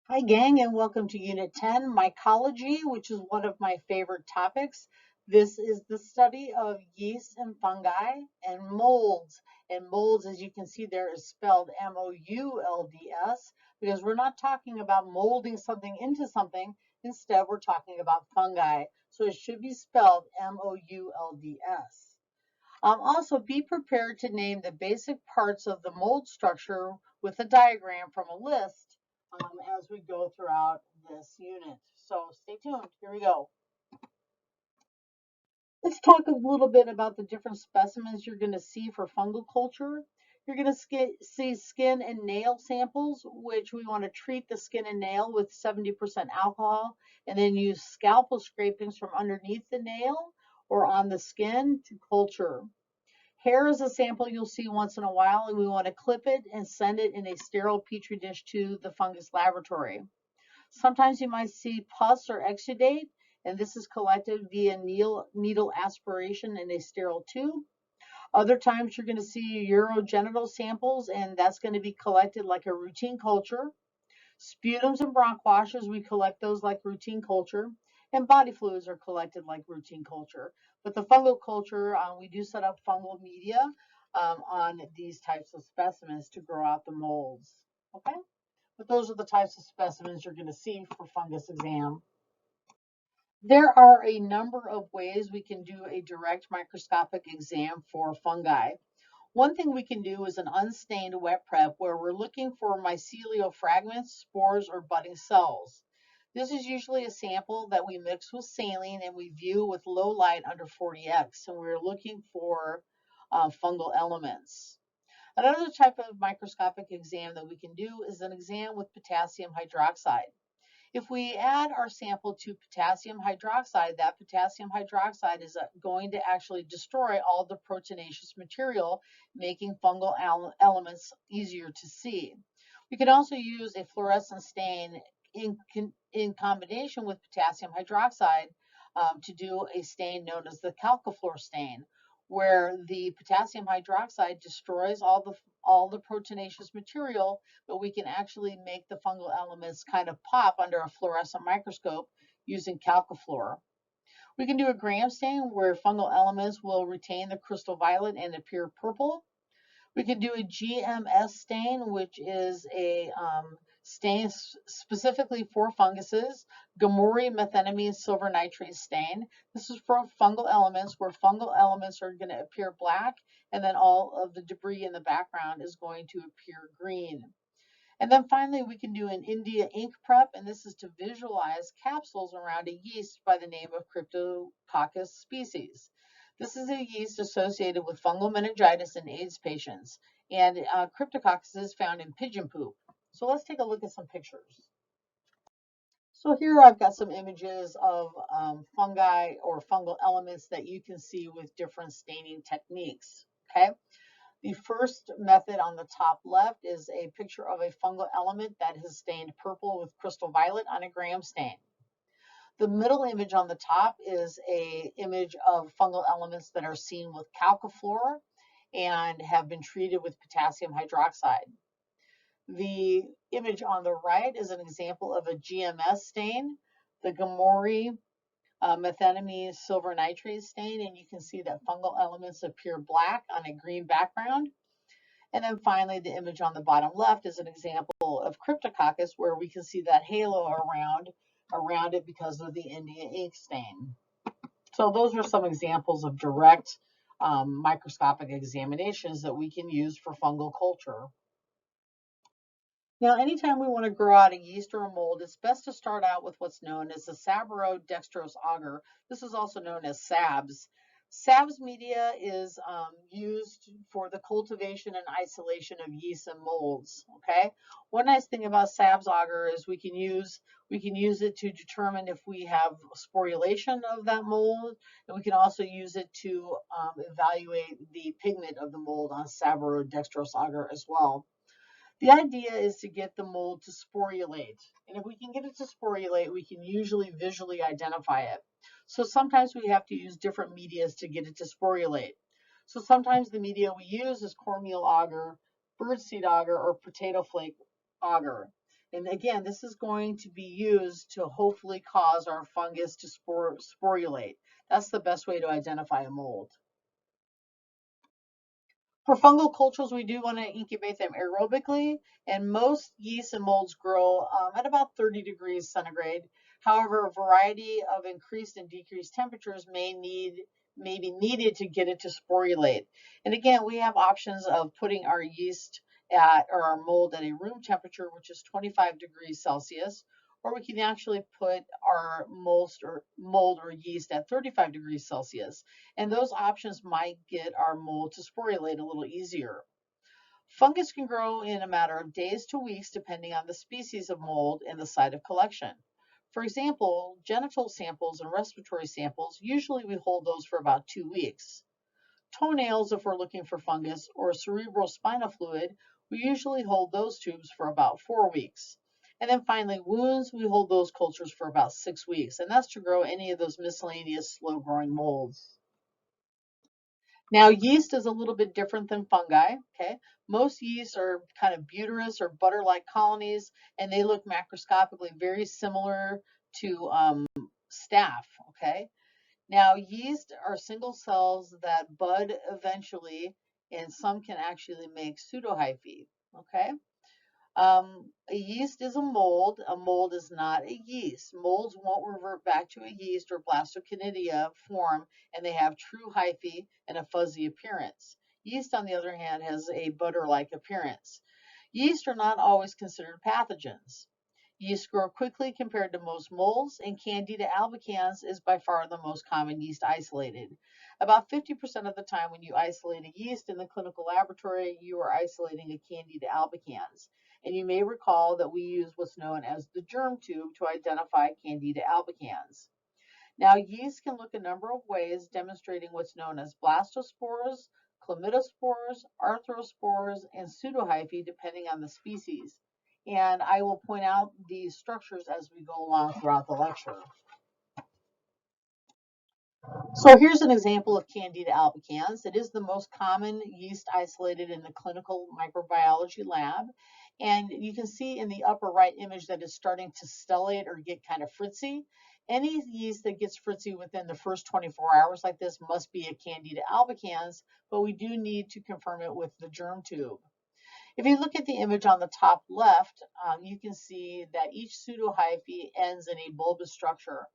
Hi gang, and welcome to Unit 10, Mycology, which is one of my favorite topics. This is the study of yeast and fungi and molds. And molds, as you can see there, is spelled M-O-U-L-D-S because we're not talking about molding something into something. Instead, we're talking about fungi. So it should be spelled M-O-U-L-D-S. Also, be prepared to name the basic parts of the mold structure with a diagram from a list as we go throughout this unit. So stay tuned. Here we go. Let's talk a little bit about the different specimens you're going to see for fungal culture. You're going to see skin and nail samples, which we want to treat the skin and nail with 70% alcohol and then use scalpel scrapings from underneath the nail or on the skin to culture. Hair is a sample you'll see once in a while, and we want to clip it and send it in a sterile petri dish to the fungus laboratory. Sometimes you might see pus or exudate, and this is collected via needle aspiration in a sterile tube. Other times you're going to see urogenital samples, and that's going to be collected like a routine culture. Sputums and bronchwashes, we collect those like routine culture, and body fluids are collected like routine culture. But the fungal culture, we do set up fungal media on these types of specimens to grow out the molds. Okay, but those are the types of specimens you're going to see for fungus exam. There are a number of ways we can do a direct microscopic exam for fungi. One thing we can do is an unstained wet prep where we're looking for mycelial fragments, spores, or budding cells. This is usually a sample that we mix with saline and we view with low light under 40x, and we're looking for fungal elements. Another type of microscopic exam that we can do is an exam with potassium hydroxide. If we add our sample to potassium hydroxide, that potassium hydroxide is going to actually destroy all the proteinaceous material, making fungal elements easier to see. We can also use a fluorescent stain in combination with potassium hydroxide to do a stain known as the chalcofluor stain, where the potassium hydroxide destroys all the proteinaceous material, but we can actually make the fungal elements kind of pop under a fluorescent microscope using chalcofluor. We can do a Gram stain where fungal elements will retain the crystal violet and appear purple. We can do a GMS stain, which is a stain specifically for funguses, Gamuri methenamine silver nitrate stain. This is for fungal elements where fungal elements are going to appear black, and then all of the debris in the background is going to appear green. And then finally, we can do an India ink prep, and this is to visualize capsules around a yeast by the name of Cryptococcus species. This is a yeast associated with fungal meningitis in AIDS patients, and Cryptococcus is found in pigeon poop. So let's take a look at some pictures. So here I've got some images of fungi or fungal elements that you can see with different staining techniques, okay? The first method on the top left is a picture of a fungal element that is stained purple with crystal violet on a Gram stain. The middle image on the top is an image of fungal elements that are seen with chalcofluor and have been treated with potassium hydroxide. The image on the right is an example of a GMS stain, the Gamuri methenamine silver nitrate stain, and you can see that fungal elements appear black on a green background. And then finally, the image on the bottom left is an example of Cryptococcus where we can see that halo around it because of the India ink stain. So those are some examples of direct microscopic examinations that we can use for fungal culture. Now, anytime we want to grow out a yeast or a mold, it's best to start out with what's known as the sabro-dextrose agar. This is also known as SABS. SABS media is used for the cultivation and isolation of yeast and molds. Okay. One nice thing about SABS agar is we can use it to determine if we have sporulation of that mold, and we can also use it to evaluate the pigment of the mold on sabro-dextrose agar as well. The idea is to get the mold to sporulate. And if we can get it to sporulate, we can usually visually identify it. So sometimes we have to use different medias to get it to sporulate. So sometimes the media we use is cornmeal agar, birdseed agar, or potato flake agar. And again, this is going to be used to hopefully cause our fungus to sporulate. That's the best way to identify a mold. For fungal cultures, we do want to incubate them aerobically, and most yeast and molds grow at about 30 degrees centigrade. However, a variety of increased and decreased temperatures may be needed to get it to sporulate. And again, we have options of putting our yeast or our mold at a room temperature, which is 25 degrees Celsius, or we can actually put our mold or yeast at 35 degrees Celsius. And those options might get our mold to sporulate a little easier. Fungus can grow in a matter of days to weeks depending on the species of mold and the site of collection. For example, genital samples and respiratory samples, usually we hold those for about 2 weeks. Toenails, if we're looking for fungus, or cerebral spinal fluid, we usually hold those tubes for about 4 weeks. And then finally, wounds, we hold those cultures for about 6 weeks, and that's to grow any of those miscellaneous slow-growing molds. Now, yeast is a little bit different than fungi, okay? Most yeasts are kind of butyrous or butter-like colonies, and they look macroscopically very similar to staph, okay? Now, yeast are single cells that bud eventually, and some can actually make pseudohyphae, okay? A yeast is a mold. A mold is not a yeast. Molds won't revert back to a yeast or blastoconidia form, and they have true hyphae and a fuzzy appearance. Yeast, on the other hand, has a butter-like appearance. Yeast are not always considered pathogens. Yeast grow quickly compared to most molds, and Candida albicans is by far the most common yeast isolated. About 50% of the time when you isolate a yeast in the clinical laboratory, you are isolating a Candida albicans. And you may recall that we use what's known as the germ tube to identify Candida albicans. Now, yeast can look a number of ways, demonstrating what's known as blastospores, chlamydospores, arthrospores, and pseudohyphae, depending on the species. And I will point out these structures as we go along throughout the lecture. So here's an example of Candida albicans. It is the most common yeast isolated in the clinical microbiology lab. And you can see in the upper right image that it's starting to stellate or get kind of fritzy. Any yeast that gets fritzy within the first 24 hours like this must be a Candida albicans, but we do need to confirm it with the germ tube. If you look at the image on the top left, you can see that each pseudohyphae ends in a bulbous structure.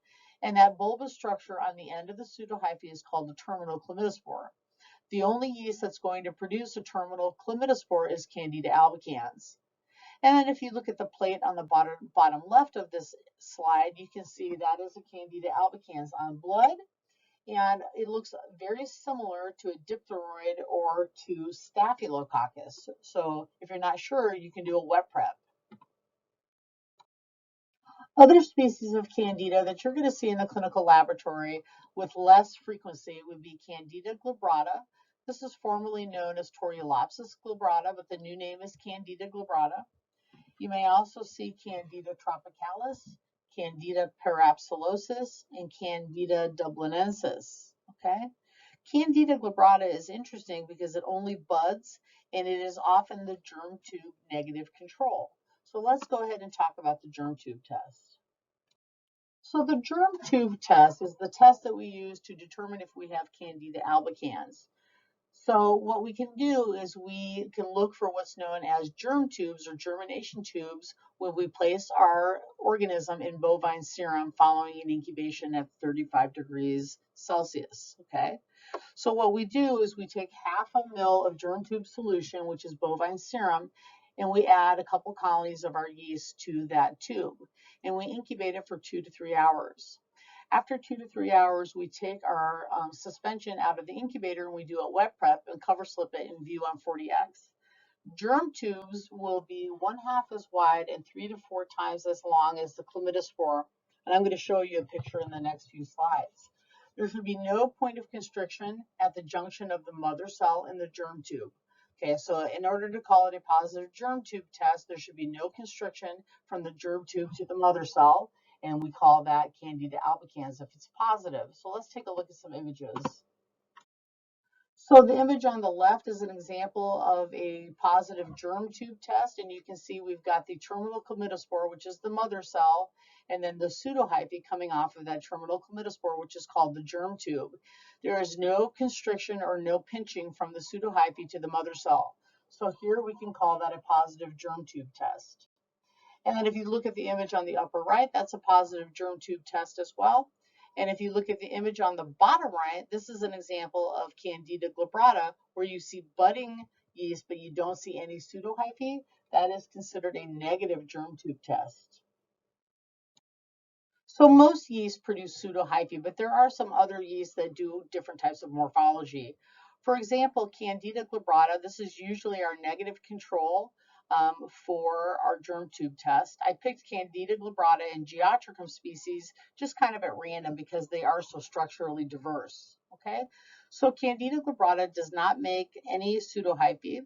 And that bulbous structure on the end of the pseudohyphae is called the terminal chlamydospore. The only yeast that's going to produce a terminal chlamydospore is Candida albicans. And then if you look at the plate on the bottom left of this slide, you can see that is a Candida albicans on blood. And it looks very similar to a diphtheroid or to Staphylococcus. So if you're not sure, you can do a wet prep. Other species of Candida that you're going to see in the clinical laboratory with less frequency would be Candida glabrata. This is formerly known as Torulopsis glabrata, but the new name is Candida glabrata. You may also see Candida tropicalis, Candida parapsilosis, and Candida dublinensis. Okay? Candida glabrata is interesting because it only buds and it is often the germ tube negative control. So let's go ahead and talk about the germ tube test. So the germ tube test is the test that we use to determine if we have Candida albicans. So what we can do is we can look for what's known as germ tubes or germination tubes when we place our organism in bovine serum following an incubation at 35 degrees Celsius, okay? So what we do is we take half a ml of germ tube solution, which is bovine serum, and we add a couple colonies of our yeast to that tube, and we incubate it for 2 to 3 hours. After 2 to 3 hours, we take our suspension out of the incubator and we do a wet prep and cover slip it in view on 40x. Germ tubes will be 1/2 as wide and 3 to 4 times as long as the chlamydospore, and I'm going to show you a picture in the next few slides. There should be no point of constriction at the junction of the mother cell and the germ tube. Okay, so in order to call it a positive germ tube test, there should be no constriction from the germ tube to the mother cell, and we call that Candida albicans if it's positive. So let's take a look at some images. So the image on the left is an example of a positive germ tube test, and you can see we've got the terminal chlamydospore, which is the mother cell, and then the pseudohyphae coming off of that terminal chlamydospore, which is called the germ tube. There is no constriction or no pinching from the pseudohyphae to the mother cell. So here we can call that a positive germ tube test. And then if you look at the image on the upper right, that's a positive germ tube test as well. And if you look at the image on the bottom right, this is an example of Candida glabrata, where you see budding yeast, but you don't see any pseudohyphae. That is considered a negative germ tube test. So most yeasts produce pseudohyphae, but there are some other yeasts that do different types of morphology. For example, Candida glabrata, this is usually our negative control for our germ tube test. I picked Candida glabrata and Geotrichum species just kind of at random because they are so structurally diverse. Okay, so Candida glabrata does not make any pseudohyphae.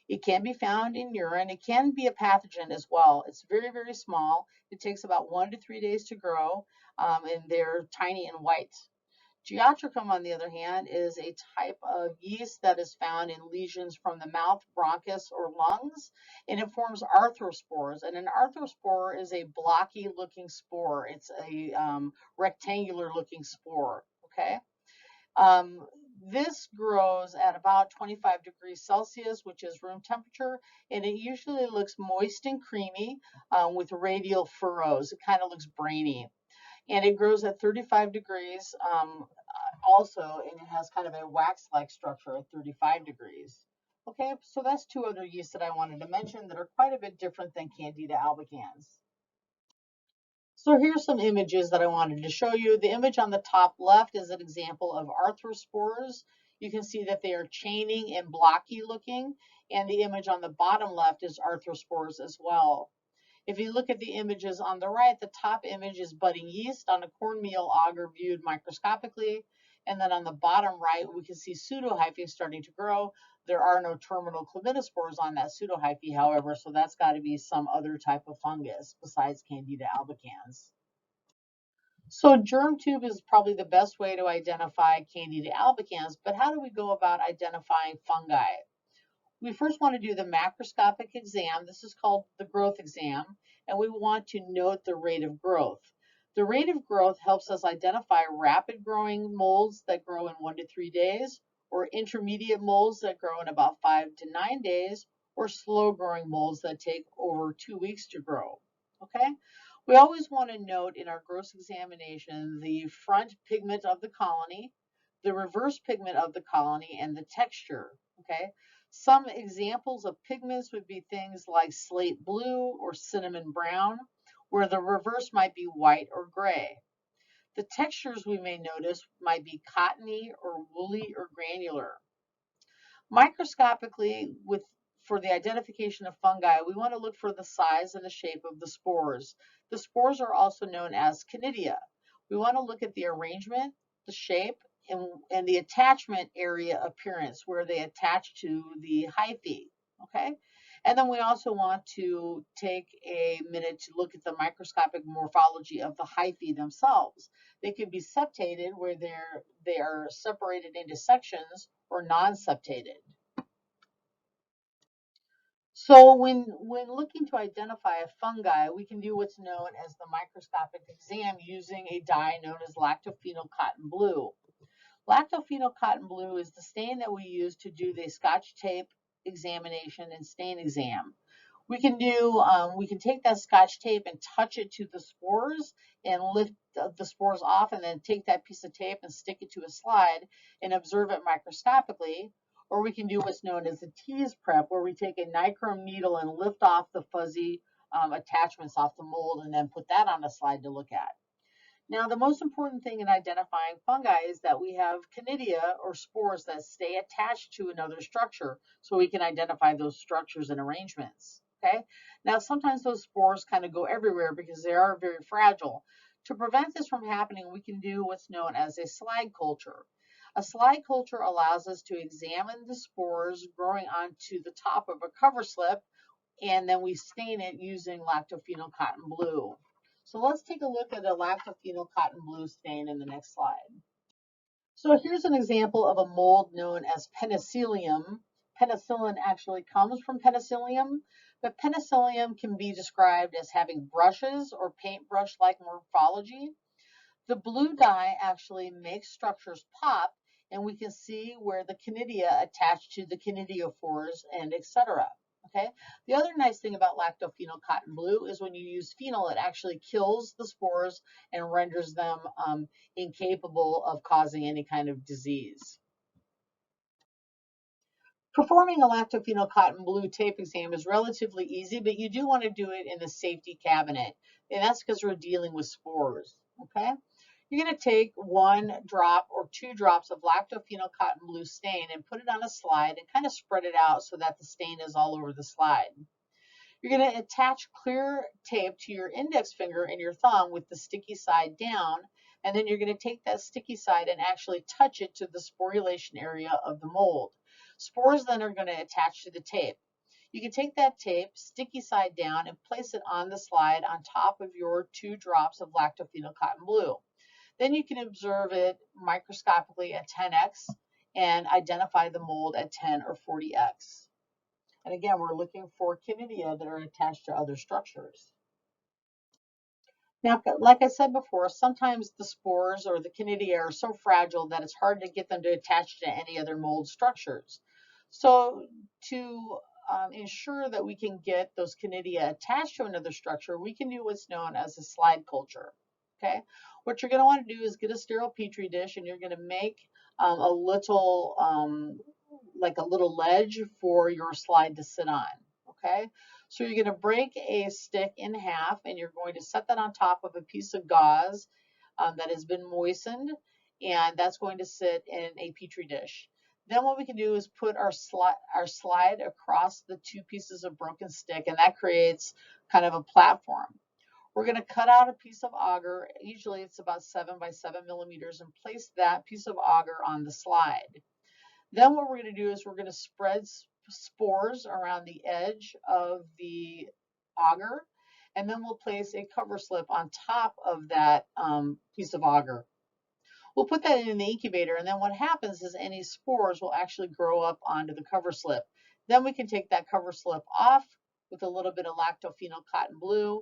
It can be found in urine. It can be a pathogen as well. It's very, very small. It takes about 1 to 3 days to grow, and they're tiny and white. Geotrichum, on the other hand, is a type of yeast that is found in lesions from the mouth, bronchus, or lungs, and it forms arthrospores. And an arthrospore is a blocky-looking spore. It's a rectangular-looking spore, okay? Um, this grows at about 25 degrees Celsius, which is room temperature, and it usually looks moist and creamy with radial furrows. It kind of looks brainy. And it grows at 35 degrees also, and it has kind of a wax-like structure at 35 degrees. Okay, so that's two other yeasts that I wanted to mention that are quite a bit different than Candida albicans. So here's some images that I wanted to show you. The image on the top left is an example of arthrospores. You can see that they are chaining and blocky looking, and the image on the bottom left is arthrospores as well. If you look at the images on the right, the top image is budding yeast on a cornmeal agar viewed microscopically. And then on the bottom right, we can see pseudohyphae starting to grow. There are no terminal chlamydospores on that pseudohyphae, however, so that's got to be some other type of fungus besides Candida albicans. So germ tube is probably the best way to identify Candida albicans, but how do we go about identifying fungi? We first want to do the macroscopic exam. This is called the growth exam, and we want to note the rate of growth. The rate of growth helps us identify rapid growing molds that grow in 1 to 3 days, or intermediate molds that grow in about 5 to 9 days, or slow growing molds that take over 2 weeks to grow. Okay? We always want to note in our growth examination the front pigment of the colony, the reverse pigment of the colony, and the texture. Okay? Some examples of pigments would be things like slate blue or cinnamon brown, where the reverse might be white or gray. The textures we may notice might be cottony or woolly or granular. Microscopically, for the identification of fungi, we want to look for the size and the shape of the spores. The spores are also known as conidia. We want to look at the arrangement, the shape, and the attachment area appearance, where they attach to the hyphae. Okay? And then we also want to take a minute to look at the microscopic morphology of the hyphae themselves. They can be septated, where they are separated into sections, or non-septated. So when looking to identify a fungi, we can do what's known as the microscopic exam using a dye known as lactophenol cotton blue. Lactophenol cotton blue is the stain that we use to do the Scotch tape examination and stain exam. We can take that Scotch tape and touch it to the spores and lift the spores off, and then take that piece of tape and stick it to a slide and observe it microscopically. Or we can do what's known as a tease prep, where we take a nichrome needle and lift off the fuzzy attachments off the mold, and then put that on a slide to look at. Now, the most important thing in identifying fungi is that we have conidia, or spores, that stay attached to another structure, so we can identify those structures and arrangements. Okay. Now, sometimes those spores kind of go everywhere because they are very fragile. To prevent this from happening, we can do what's known as a slide culture. A slide culture allows us to examine the spores growing onto the top of a cover slip, and then we stain it using lactophenol cotton blue. So let's take a look at a lactophenol cotton blue stain in the next slide. So here's an example of a mold known as penicillium. Penicillin actually comes from penicillium, but penicillium can be described as having brushes or paintbrush-like morphology. The blue dye actually makes structures pop, and we can see where the canidia attach to the canidiophores and etc. Okay. The other nice thing about lactophenol cotton blue is when you use phenol, it actually kills the spores and renders them incapable of causing any kind of disease. Performing a lactophenol cotton blue tape exam is relatively easy, but you do want to do it in a safety cabinet, and that's because we're dealing with spores. Okay. You're going to take 1 drop or 2 drops of lactophenol cotton blue stain and put it on a slide and kind of spread it out so that the stain is all over the slide. You're going to attach clear tape to your index finger and your thumb with the sticky side down, and then you're going to take that sticky side and actually touch it to the sporulation area of the mold. Spores then are going to attach to the tape. You can take that tape, sticky side down, and place it on the slide on top of your 2 drops of lactophenol cotton blue. Then you can observe it microscopically at 10x and identify the mold at 10 or 40x. And again, we're looking for canidia that are attached to other structures. Now, like I said before, sometimes the spores or the canidia are so fragile that it's hard to get them to attach to any other mold structures. So to ensure that we can get those canidia attached to another structure, we can do what's known as a slide culture. Okay, what you're going to want to do is get a sterile petri dish, and you're going to make a little like a little ledge for your slide to sit on. Okay, so you're going to break a stick in half, and you're going to set that on top of a piece of gauze that has been moistened, and that's going to sit in a petri dish. Then what we can do is put our slide across the 2 pieces of broken stick, and that creates kind of a platform. We're going to cut out a piece of agar, usually it's about 7 by 7 millimeters, and place that piece of agar on the slide. Then what we're going to do is we're going to spread spores around the edge of the agar, and then we'll place a cover slip on top of that piece of agar. We'll put that in the incubator, and then what happens is any spores will actually grow up onto the cover slip. Then we can take that cover slip off with a little bit of lactophenol cotton blue,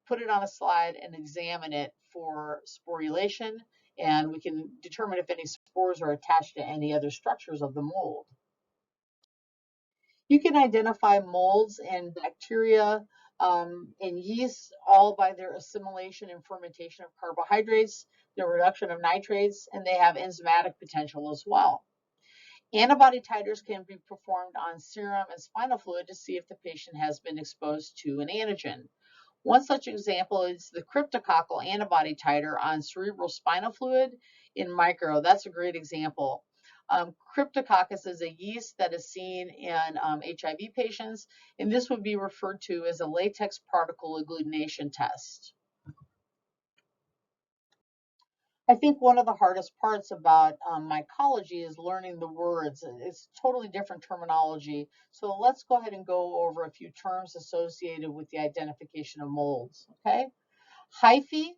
put it on a slide, and examine it for sporulation, and we can determine if any spores are attached to any other structures of the mold. You can identify molds and bacteria and yeast all by their assimilation and fermentation of carbohydrates, their reduction of nitrates, and they have enzymatic potential as well. Antibody titers can be performed on serum and spinal fluid to see if the patient has been exposed to an antigen. One such example is the cryptococcal antibody titer on cerebral spinal fluid in micro. That's a great example. Cryptococcus is a yeast that is seen in HIV patients, and this would be referred to as a latex particle agglutination test. I think one of the hardest parts about mycology is learning the words. It's totally different terminology. So let's go ahead and go over a few terms associated with the identification of molds. Okay, hyphae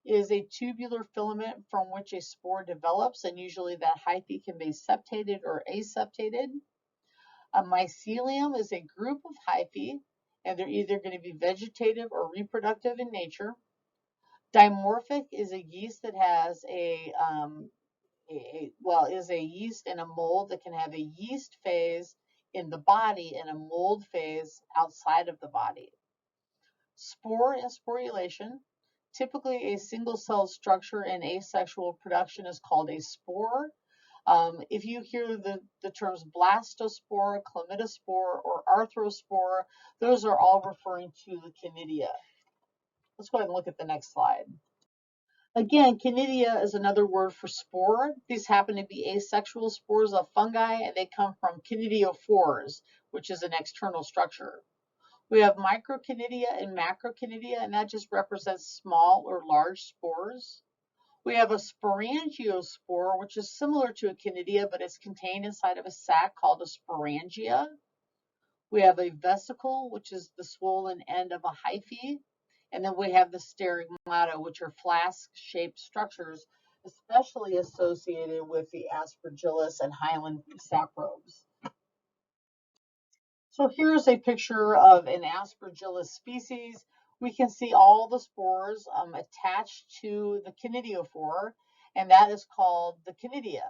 is a tubular filament from which a spore develops, and usually that hyphae can be septated or aseptated. A mycelium is a group of hyphae, and they're either going to be vegetative or reproductive in nature. Dimorphic is a yeast that has is a yeast in a mold that can have a yeast phase in the body and a mold phase outside of the body. Spore and sporulation. Typically, a single-celled structure in asexual production is called a spore. If you hear the terms blastospore, chlamydospore, or arthrospore, those are all referring to the canidia. Let's go ahead and look at the next slide. Again, canidia is another word for spore. These happen to be asexual spores of fungi, and they come from canidiophores, which is an external structure. We have microcanidia and macrocanidia, and that just represents small or large spores. We have a sporangiospore, which is similar to a canidia, but it's contained inside of a sac called a sporangia. We have a vesicle, which is the swollen end of a hyphae. And then we have the stigmata, which are flask-shaped structures especially associated with the Aspergillus and Hyaline saprobes. So here's a picture of an Aspergillus species. We can see all the spores attached to the conidiophore, and that is called the conidia.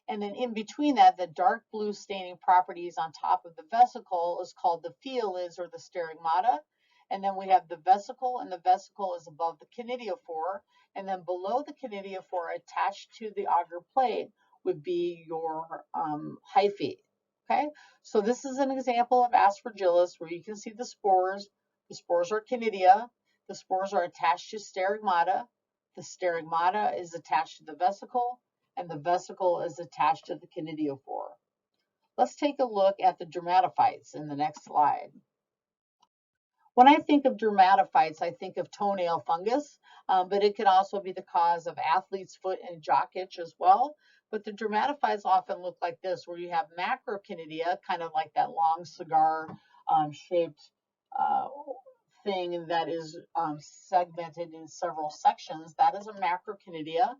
And then in between that, the dark blue staining properties on top of the vesicle is called the phyalids or the sterigmata. And then we have the vesicle, and the vesicle is above the conidiophore. And then below the conidiophore, attached to the agar plate, would be your hyphae. Okay, so this is an example of Aspergillus where you can see the spores. The spores are conidia. The spores are attached to sterigmata. The sterigmata is attached to the vesicle, and the vesicle is attached to the conidiophore. Let's take a look at the dermatophytes in the next slide. When I think of dermatophytes, I think of toenail fungus, but it can also be the cause of athlete's foot and jock itch as well. But the dermatophytes often look like this, where you have macroconidia, kind of like that long cigar shaped thing that is segmented in several sections. That is a macroconidia.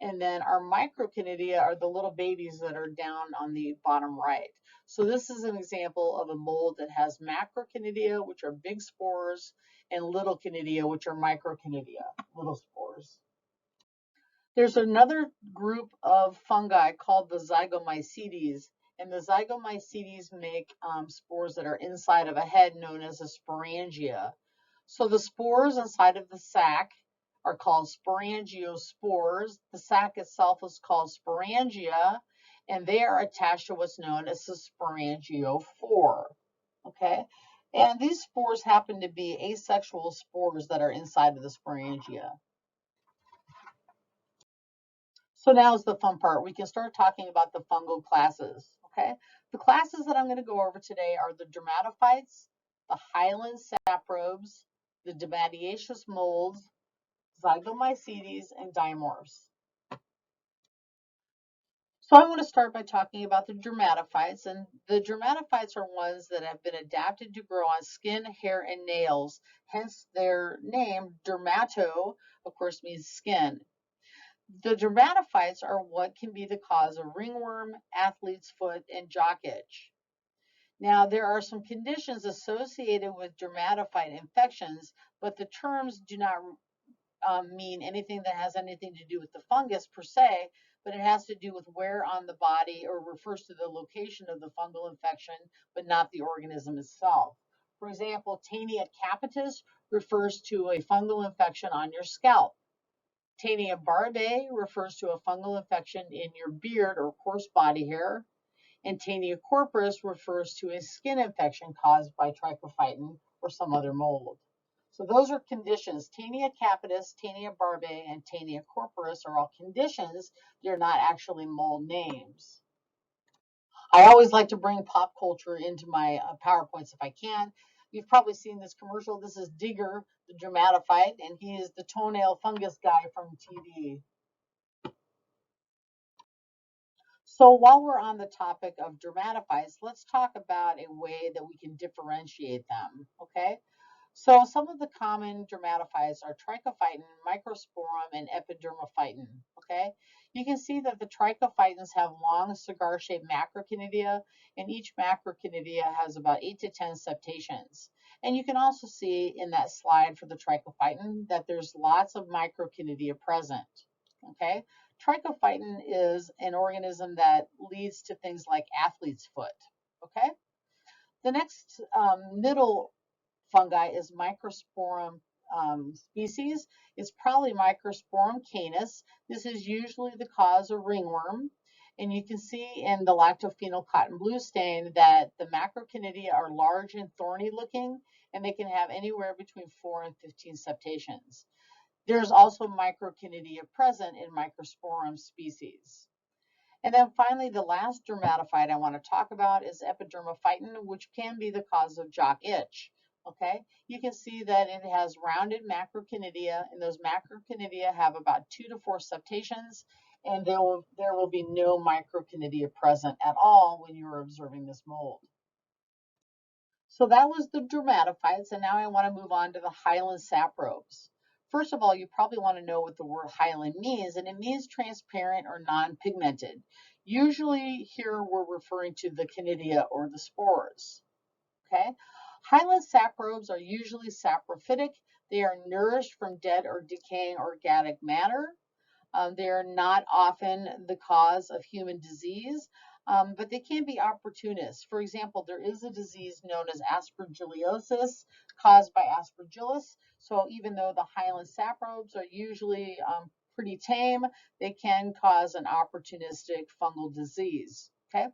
And then our microconidia are the little babies that are down on the bottom right. So this is an example of a mold that has macroconidia, which are big spores, and little conidia, which are microconidia, little spores. There's another group of fungi called the Zygomycetes, and the Zygomycetes make spores that are inside of a head known as a sporangia. So the spores inside of the sac are called sporangiospores. The sac itself is called sporangia, and they are attached to what's known as the sporangiophore. Okay, and these spores happen to be asexual spores that are inside of the sporangia. So now is the fun part. We can start talking about the fungal classes, okay? The classes that I'm going to go over today are the dermatophytes, the hyaline saprobes, the dematiaceous moulds, Zygomycetes, and dimorphs. So I want to start by talking about the dermatophytes, and the dermatophytes are ones that have been adapted to grow on skin, hair, and nails, hence their name, dermato, of course, means skin. The dermatophytes are what can be the cause of ringworm, athlete's foot, and jock itch. Now, there are some conditions associated with dermatophyte infections, but the terms do not mean anything that has anything to do with the fungus per se, but it has to do with where on the body or refers to the location of the fungal infection, but not the organism itself. For example, Tinea capitis refers to a fungal infection on your scalp. Tinea barbae refers to a fungal infection in your beard or coarse body hair, and Tinea corporis refers to a skin infection caused by trichophyton or some other mold. So those are conditions. Tinea capitis, Tinea barbae, and Tinea corporis are all conditions. They're not actually mold names. I always like to bring pop culture into my PowerPoints if I can. You've probably seen this commercial. This is Digger, the dermatophyte, and he is the toenail fungus guy from TV. So while we're on the topic of dermatophytes, let's talk about a way that we can differentiate them, okay? So some of the common dermatophytes are trichophyton, microsporum, and epidermophyton, okay? You can see that the trichophytons have long cigar-shaped macroconidia, and each macroconidia has about 8 to 10 septations. And you can also see in that slide for the trichophyton that there's lots of microconidia present, okay? Trichophyton is an organism that leads to things like athlete's foot, okay? The next middle fungi is microsporum species. It's probably Microsporum canis. This is usually the cause of ringworm. And you can see in the Lactophenol cotton blue stain that the macroconidia are large and thorny looking, and they can have anywhere between 4 and 15 septations. There's also microconidia present in Microsporum species. And then finally, the last dermatophyte I want to talk about is epidermophyton, which can be the cause of jock itch. Okay, you can see that it has rounded macroconidia, and those macroconidia have about 2 to 4 septations, and there will be no microconidia present at all when you're observing this mold. So that was the dermatophytes, and now I want to move on to the hyaline saprobes. first of all, you probably want to know what the word hyaline means, and it means transparent or non-pigmented. Usually here we're referring to the Candida or the spores. Okay, hyaline saprobes are usually saprophytic. They are nourished from dead or decaying organic matter. They are not often the cause of human disease, but they can be opportunists. For example, there is a disease known as aspergillosis caused by aspergillus. So even though the hyaline saprobes are usually pretty tame, they can cause an opportunistic fungal disease. Okay,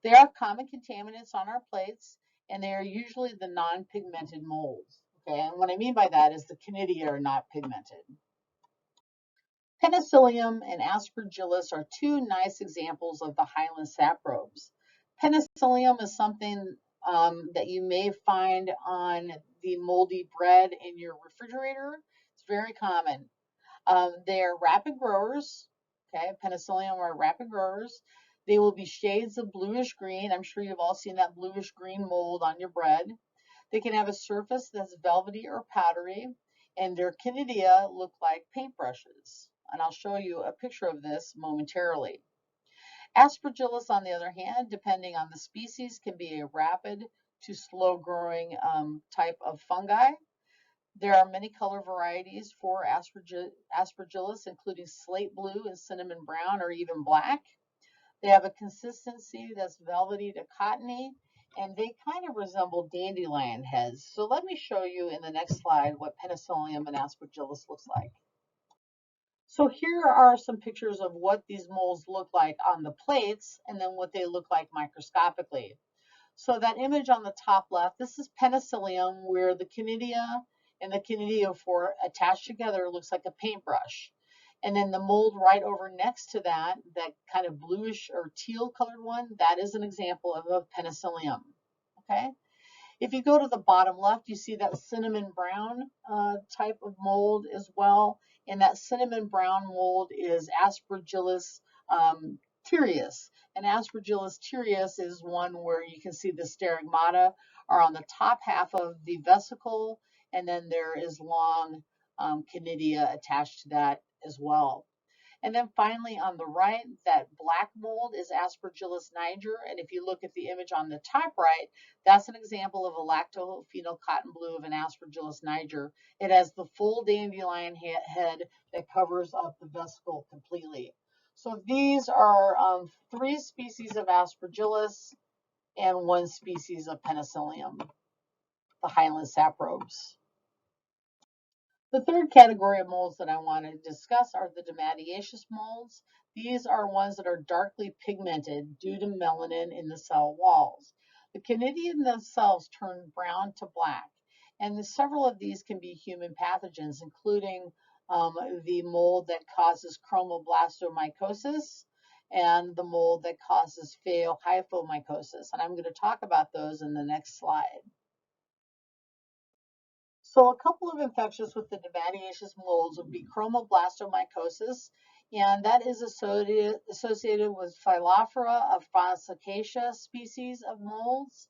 they are common contaminants on our plates, and they are usually the non-pigmented molds. Okay, and what I mean by that is the Candida are not pigmented. Penicillium and Aspergillus are two nice examples of the hyaline saprobes. Penicillium is something that you may find on the moldy bread in your refrigerator. It's very common. They are rapid growers. Okay, Penicillium are rapid growers. They will be shades of bluish green. I'm sure you've all seen that bluish green mold on your bread. They can have a surface that's velvety or powdery, and their canidia look like paintbrushes. And I'll show you a picture of this momentarily. Aspergillus, on the other hand, depending on the species, can be a rapid to slow growing type of fungi. There are many color varieties for Aspergillus, including slate blue and cinnamon brown or even black. They have a consistency that's velvety to cottony, and they kind of resemble dandelion heads. So let me show you in the next slide what Penicillium and Aspergillus looks like. So here are some pictures of what these molds look like on the plates and then what they look like microscopically. So that image on the top left, this is Penicillium, where the canidia and the canidiophore attached together looks like a paintbrush. And then the mold right over next to that, that kind of bluish or teal colored one, that is an example of a Penicillium. Okay. If you go to the bottom left, you see that cinnamon brown type of mold as well. And that cinnamon brown mold is Aspergillus tereus. And Aspergillus tereus is one where you can see the sterigmata are on the top half of the vesicle, and then there is long canidia attached to that as well. And then finally on the right, that black mold is Aspergillus niger. And if you look at the image on the top right, that's an example of a lactophenol cotton blue of an Aspergillus niger. It has the full dandelion head that covers up the vesicle completely. So these are 3 species of Aspergillus and 1 species of Penicillium, the hyaline saprobes. The third category of molds that I want to discuss are the dematiaceous molds. These are ones that are darkly pigmented due to melanin in the cell walls. The canidia themselves turn brown to black, and several of these can be human pathogens, including the mold that causes chromoblastomycosis and the mold that causes phaeohyphomycosis. And I'm going to talk about those in the next slide. So a couple of infections with the dematiaceous molds would be chromoblastomycosis, and that is associated with Phylophora of Fonsecacia species of molds.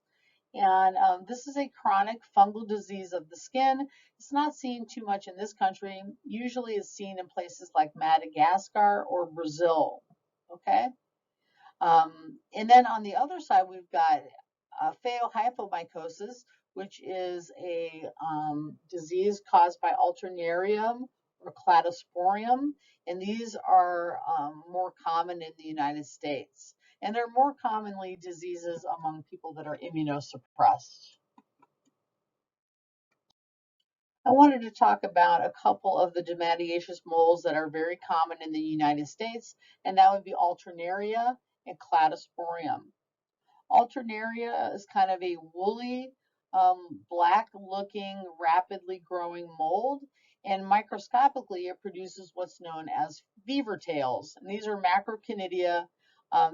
And this is a chronic fungal disease of the skin. It's not seen too much in this country. Usually it's seen in places like Madagascar or Brazil. Okay. And then on the other side, we've got phaeohyphomycosis, which is a disease caused by alternarium or cladosporium, and these are more common in the United States. And they're more commonly diseases among people that are immunosuppressed. I wanted to talk about a couple of the dematiaceous molds that are very common in the United States, and that would be alternaria and cladosporium. Alternaria is kind of a woolly, black-looking, rapidly growing mold, and microscopically it produces what's known as beaver tails. And these are macrocanidia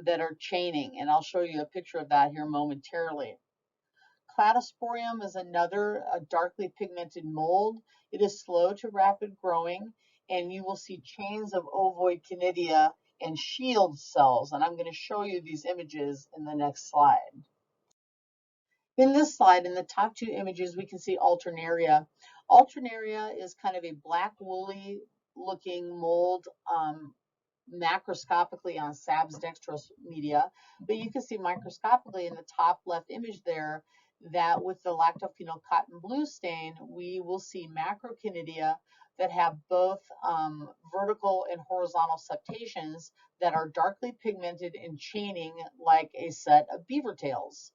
that are chaining, and I'll show you a picture of that here momentarily. Cladosporium is another darkly pigmented mold. It is slow to rapid growing, and you will see chains of ovoid canidia and shield cells. And I'm going to show you these images in the next slide. In this slide, in the top 2 images, we can see alternaria. Alternaria is kind of a black woolly looking mold, macroscopically on Sab's dextrose media, but you can see microscopically in the top left image there that with the lactophenol cotton blue stain, we will see macrocanidia that have both vertical and horizontal septations that are darkly pigmented and chaining like a set of beaver tails.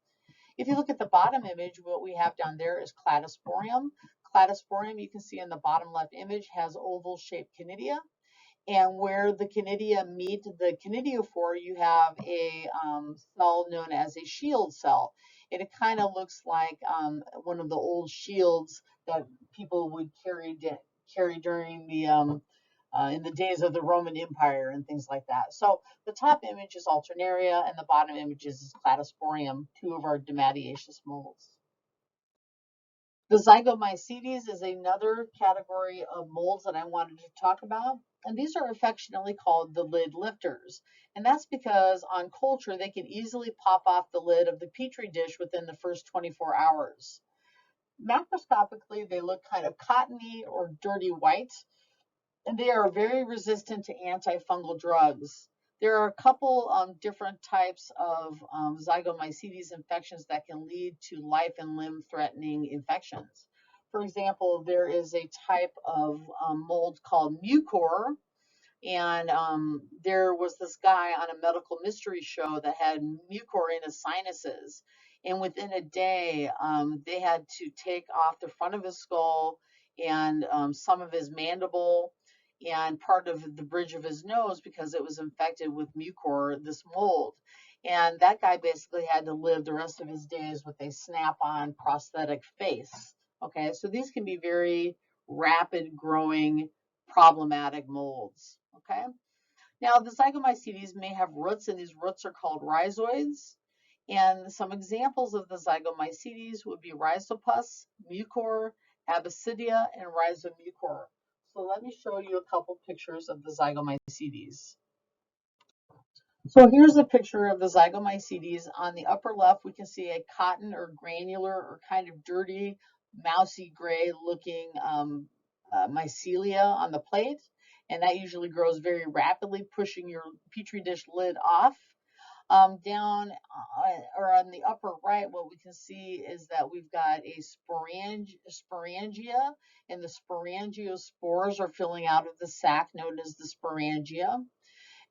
If you look at the bottom image, what we have down there is cladosporium. Cladosporium, you can see in the bottom left image, has oval-shaped canidia. And where the canidia meet the canidiophore, you have a cell known as a shield cell. And it kind of looks like one of the old shields that people would carry during the in the days of the Roman Empire and things like that. So the top image is Alternaria, and the bottom image is Cladosporium, two of our dematiaceous molds. The Zygomycetes is another category of molds that I wanted to talk about. And these are affectionately called the lid lifters. And that's because on culture, they can easily pop off the lid of the petri dish within the first 24 hours. Macroscopically, they look kind of cottony or dirty white, and they are very resistant to antifungal drugs. There are a couple different types of Zygomycetes infections that can lead to life and limb threatening infections. For example, there is a type of mold called mucor, and there was this guy on a medical mystery show that had mucor in his sinuses. And within a day, they had to take off the front of his skull and some of his mandible and part of the bridge of his nose because it was infected with mucor, this mold. And that guy basically had to live the rest of his days with a snap-on prosthetic face. Okay, so these can be very rapid growing problematic molds. Okay. Now the Zygomycetes may have roots, and these roots are called rhizoids. And some examples of the Zygomycetes would be rhizopus, mucor, abbacidia, and rhizomucor. So let me show you a couple pictures of the Zygomycetes. So here's a picture of the Zygomycetes. On the upper left, we can see a cotton or granular or kind of dirty, mousy gray looking mycelia on the plate. And that usually grows very rapidly, pushing your petri dish lid off. Down or on the upper right, what we can see is that we've got a sporangia, and the sporangiospores are filling out of the sac known as the sporangia.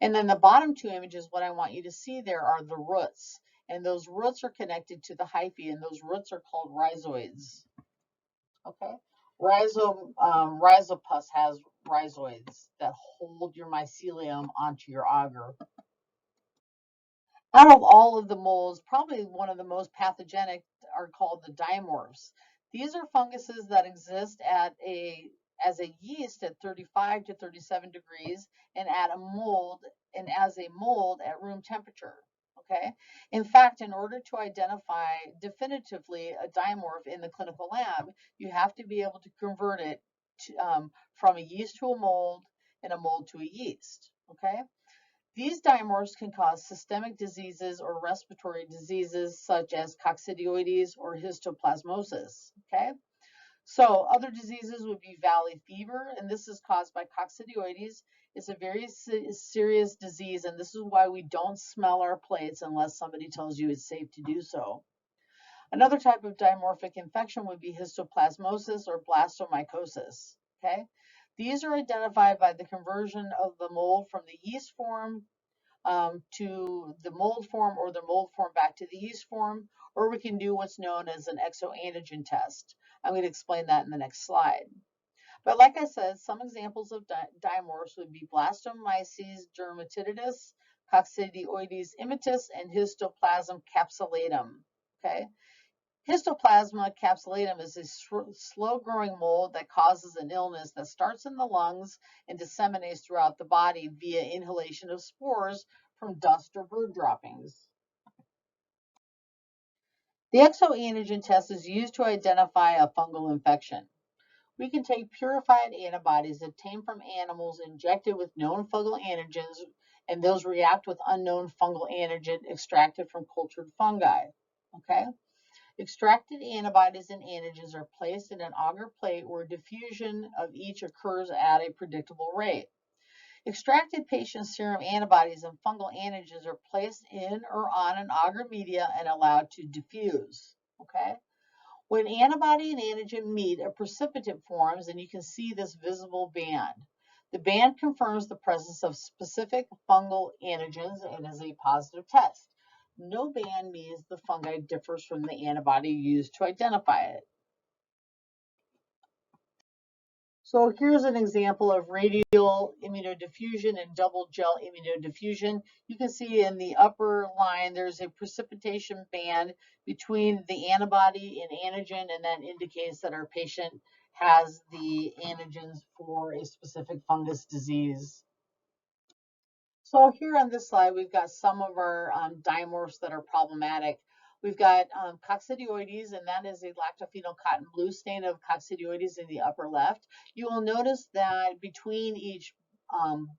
And then the bottom two images, what I want you to see there are the roots. And those roots are connected to the hyphae, and those roots are called rhizoids. Okay. Rhizopus has rhizoids that hold your mycelium onto your agar. Out of all of the molds, probably one of the most pathogenic are called the dimorphs. These are funguses that exist as a yeast at 35 to 37 degrees and as a mold at room temperature. Okay. In fact, in order to identify definitively a dimorph in the clinical lab, you have to be able to convert it from a yeast to a mold and a mold to a yeast. Okay. These dimorphs can cause systemic diseases or respiratory diseases such as coccidioides or histoplasmosis. Okay. So other diseases would be valley fever, and this is caused by coccidioides. It's a very serious disease, and this is why we don't smell our plates unless somebody tells you it's safe to do so. Another type of dimorphic infection would be histoplasmosis or blastomycosis. Okay. These are identified by the conversion of the mold from the yeast form to the mold form, or the mold form back to the yeast form, or we can do what's known as an exoantigen test. I'm going to explain that in the next slide. But like I said, some examples of dimorphs would be Blastomyces dermatitidis, Coccidioides immitis, and Histoplasma capsulatum. Okay. Histoplasma capsulatum is a slow-growing mold that causes an illness that starts in the lungs and disseminates throughout the body via inhalation of spores from dust or bird droppings. The exoantigen test is used to identify a fungal infection. We can take purified antibodies obtained from animals injected with known fungal antigens, and those react with unknown fungal antigen extracted from cultured fungi. Okay. Extracted antibodies and antigens are placed in an agar plate where diffusion of each occurs at a predictable rate. Extracted patient serum antibodies and fungal antigens are placed in or on an agar media and allowed to diffuse. Okay? When antibody and antigen meet, a precipitate forms, and you can see this visible band. The band confirms the presence of specific fungal antigens and is a positive test. No band means the fungi differs from the antibody used to identify it. So here's an example of radial immunodiffusion and double gel immunodiffusion. You can see in the upper line there's a precipitation band between the antibody and antigen, and that indicates that our patient has the antigens for a specific fungus disease. So here on this slide, we've got some of our dimorphs that are problematic. We've got coccidioides, and that is a lactophenol cotton blue stain of coccidioides in the upper left. You will notice that between each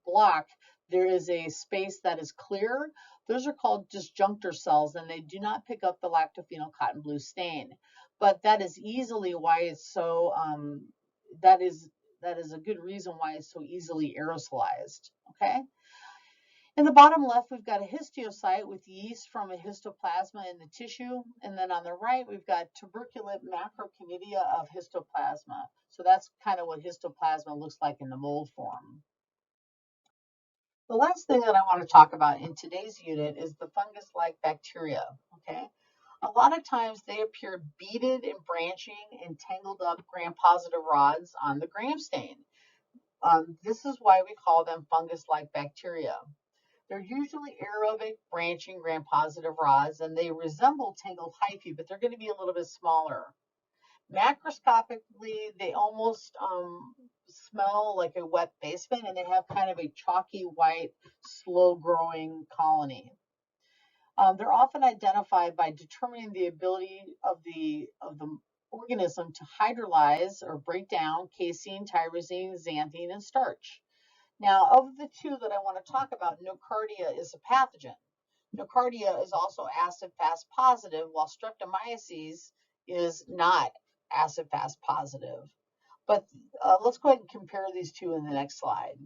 block, there is a space that is clear. Those are called disjunctor cells, and they do not pick up the lactophenol cotton blue stain. But that is easily why it's so, that is a good reason why it's so easily aerosolized, okay? In the bottom left, we've got a histiocyte with yeast from a histoplasma in the tissue. And then on the right, we've got tuberculate macrocanidia of histoplasma. So that's kind of what histoplasma looks like in the mold form. The last thing that I want to talk about in today's unit is the fungus-like bacteria, okay? A lot of times they appear beaded and branching and tangled up gram-positive rods on the gram stain. This is why we call them fungus-like bacteria. They're usually aerobic branching gram-positive rods, and they resemble tangled hyphae, but they're going to be a little bit smaller. Macroscopically, they almost smell like a wet basement, and they have kind of a chalky white, slow-growing colony. They're often identified by determining the ability of the organism to hydrolyze or break down casein, tyrosine, xanthine, and starch. Now, of the two that I want to talk about, nocardia is a pathogen. Nocardia is also acid-fast positive, while streptomyces is not acid-fast positive. But let's go ahead and compare these two in the next slide.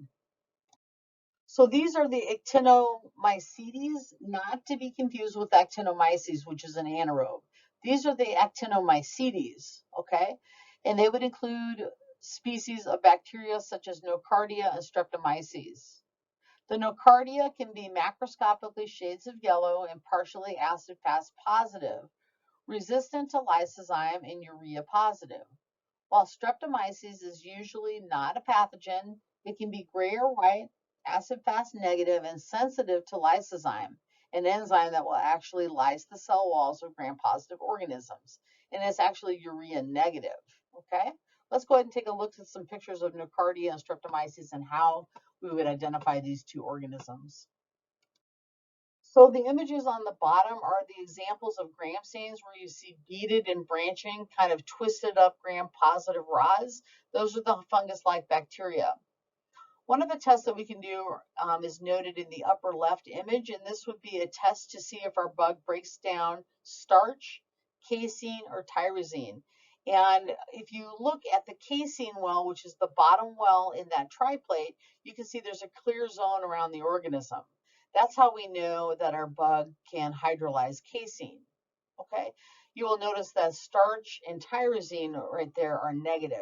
So these are the Actinomycetes, not to be confused with Actinomyces, which is an anaerobe. These are the Actinomycetes, okay? And they would include species of bacteria such as nocardia and streptomyces. The nocardia can be macroscopically shades of yellow and partially acid-fast positive, resistant to lysozyme and urea positive. While streptomyces is usually not a pathogen, it can be gray or white, acid-fast negative, and sensitive to lysozyme, an enzyme that will actually lyse the cell walls of gram-positive organisms. And it's actually urea negative, okay? Let's go ahead and take a look at some pictures of nocardia and streptomyces and how we would identify these two organisms. So the images on the bottom are the examples of gram stains where you see beaded and branching, kind of twisted up gram-positive rods. Those are the fungus-like bacteria. One of the tests that we can do is noted in the upper left image, and this would be a test to see if our bug breaks down starch, casein, or tyrosine. And if you look at the casein well, which is the bottom well in that triplate, you can see there's a clear zone around the organism. That's how we know that our bug can hydrolyze casein. Okay, you will notice that starch and tyrosine right there are negative.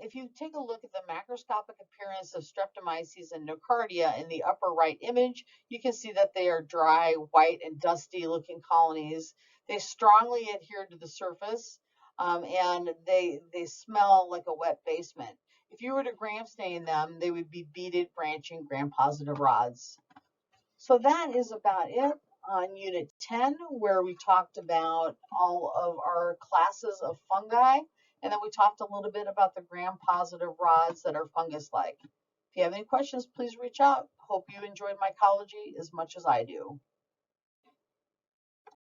If you take a look at the macroscopic appearance of streptomyces and nocardia in the upper right image, you can see that they are dry, white, and dusty looking colonies. They strongly adhere to the surface, and they smell like a wet basement. If you were to gram stain them, they would be beaded, branching, gram-positive rods. So that is about it on Unit 10, where we talked about all of our classes of fungi, and then we talked a little bit about the gram-positive rods that are fungus-like. If you have any questions, please reach out. Hope you enjoyed mycology as much as I do.